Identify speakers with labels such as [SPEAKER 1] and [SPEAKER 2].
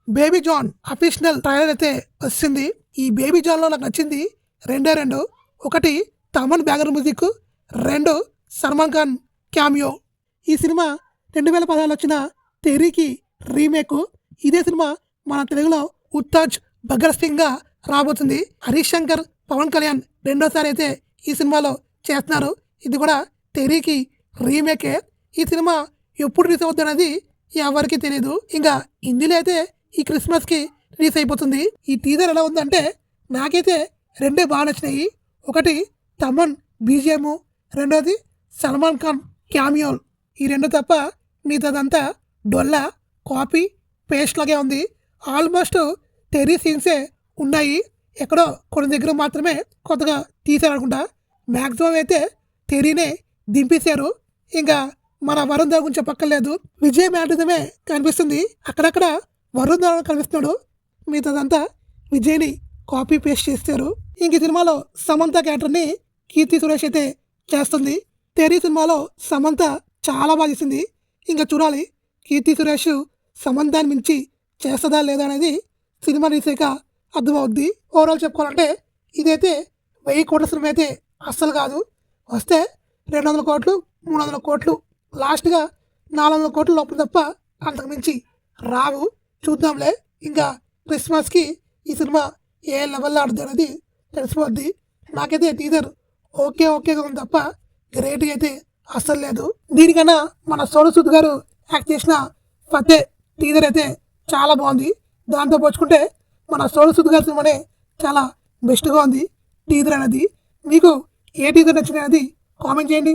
[SPEAKER 1] Baby John official trailer అయితే వచ్చింది. ఈ బేబీ జాన్లో నాకు నచ్చింది రెండు. ఒకటి Thaman background music, 2 Salman Khan cameo. ఈ సినిమా 2016 వచ్చిన తెరీకి రీమేక్. ఇదే సినిమా మన తెలుగులో ఉత్తాజ్ భగత్ సింగ్ గా రాబోతుంది. హరీష్ శంకర్, పవన్ కళ్యాణ్ రెండోసారి అయితే ఈ సినిమాలో చేస్తున్నారు. ఇది కూడా తెరీకి రీమేకే. ఈ సినిమా ఎప్పుడు రిలీజ్ అవుతుంది అనేది ఎవరికి తెలియదు. ఇంకా హిందీలో అయితే ఈ క్రిస్మస్కి రిలీజ్ అయిపోతుంది. ఈ టీజర్ ఎలా ఉందంటే నాకైతే 2 బాగా నచ్చినాయి. ఒకటి తమన్ బీజిఎం, రెండోది సల్మాన్ ఖాన్ క్యామియోల్. ఈ 2 తప్ప మిగతాదంతా డొల్లా కాపీ పేస్ట్ లాగే ఉంది. ఆల్మోస్ట్ టెర్రీ సీన్సే ఉన్నాయి. ఎక్కడో కొన్ని దగ్గర మాత్రమే కొత్తగా తీసారనుకుంటా. మ్యాక్సిమం అయితే టెర్రీనే దింపేశారు. ఇంకా మన వరుణ్ ధవన్ గురించి చెప్పక్కర్లేదు. విజయ్ మ్యాటిజమే కనిపిస్తుంది. అక్కడక్కడ వరుణ్ ధవన్ కనిపిస్తున్నాడు. మిగతాదంతా విజయ్ని కాపీ పేస్ట్ చేస్తారు. ఇంక సినిమాలో సమంత క్యారెక్టర్ని కీర్తి సురేష్ అయితే చేస్తుంది. తెరీ సినిమాలో సమంత చాలా బాగా చేసింది. ఇంకా చూడాలి కీర్తి సురేష్ సమంతాన్ని మించి చేస్తుందా లేదా అనేది సినిమా రీసేక అర్థమవుద్ది. ఓవరాల్ చెప్పుకోవాలంటే ఇదైతే 1000 కోట్ల సినిమా అయితే అస్సలు కాదు. వస్తే 200 కోట్లు 300 కోట్లు లాస్ట్గా 400 కోట్ల లోపల తప్ప అంతకుమించి రావు. చూద్దాంలే. ఇంకా క్రిస్మస్కి ఈ సినిమా ఏ లెవెల్లో ఆడుతుంది అనేది తెలిసిపోద్ది. నాకైతే టీజర్ ఓకేగా ఉంది తప్ప గ్రేట్గా అయితే అస్సలు లేదు. దీనికన్నా మన సోను సూద్ గారు యాక్ట్ చేసిన ఫతే టీజర్ అయితే చాలా బాగుంది. దాంతో పోల్చుకుంటే మన సోను సూద్ గారి సినిమానే చాలా బెస్ట్గా ఉంది టీజర్ అనేది. మీకు ఏ టీజర్ నచ్చింది అనేది కామెంట్ చేయండి.